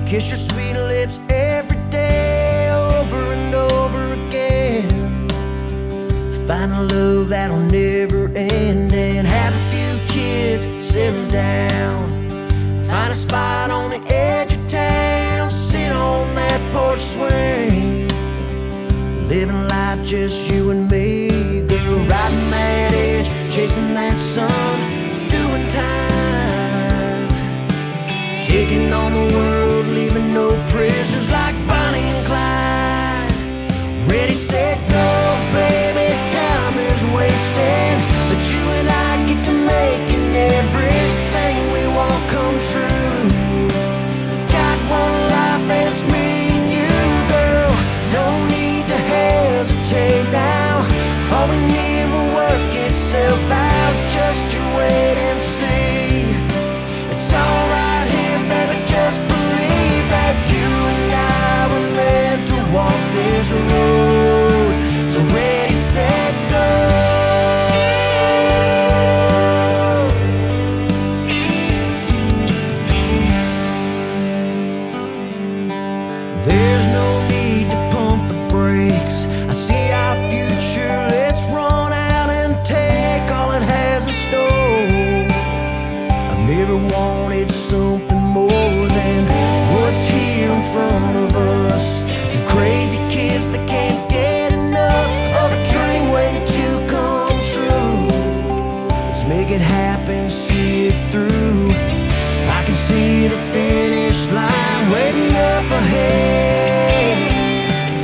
Kiss your sweet lips every day, over and over again. Find a love that'll never end, and have a few kids, settle down. Find a spot on the edge of town, sit on that porch swing, living life just you and me, girl. Riding that edge, chasing that sun, doing time, taking on the world, leaving no prisoners, like Bonnie and Clyde. Ready, set, go, baby, time is wasting, but you and I get to making everything we want come true. Got one life and it's me and you, girl. No need to hesitate now. All we need will work itself out. Just you wait and see. It's all right here, baby. Just believe that you and I were meant to walk this road. So ready, set, go. There's no need to pump the brakes. I see our future, let's run out and take all it has in store. I've never wanted something more than what's here in front of us. Two crazy kids that can't get enough of a dream waiting to come true. Let's make it happen, see it through. I can see the finish line waiting up ahead.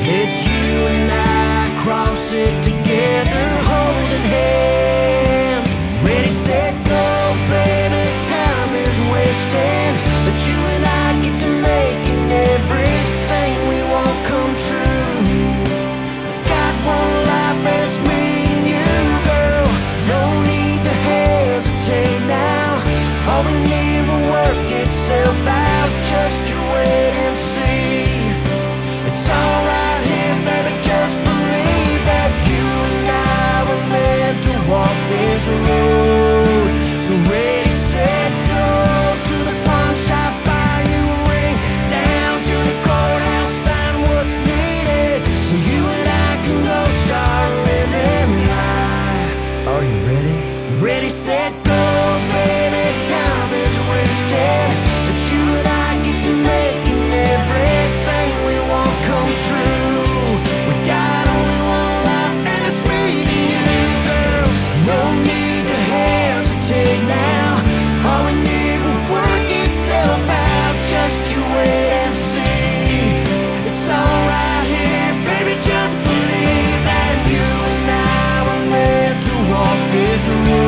It's you and I, cross it together, holding hands. Ready, set, go, baby, time is wasting, but you and I get to making everything we want come true. Got one life and it's me and you, girl. No need to hesitate now. All we need will work itself out. Just you wait and see. It's all right here, baby. Just believe that you and I were meant to walk this road. So ready, set, go. To the pawn shop, buy you a ring. Down to the courthouse, sign what's needed, so you and I can go start living life. Are you ready? Ready, set, go, baby. Time is wasted, but you and I get to making everything we want come true. We got only one life and it's me and you, girl. No need to hesitate now. All we need will work itself out. Just you wait and see. It's all right here, baby. Just believe that you and I were meant to walk this road.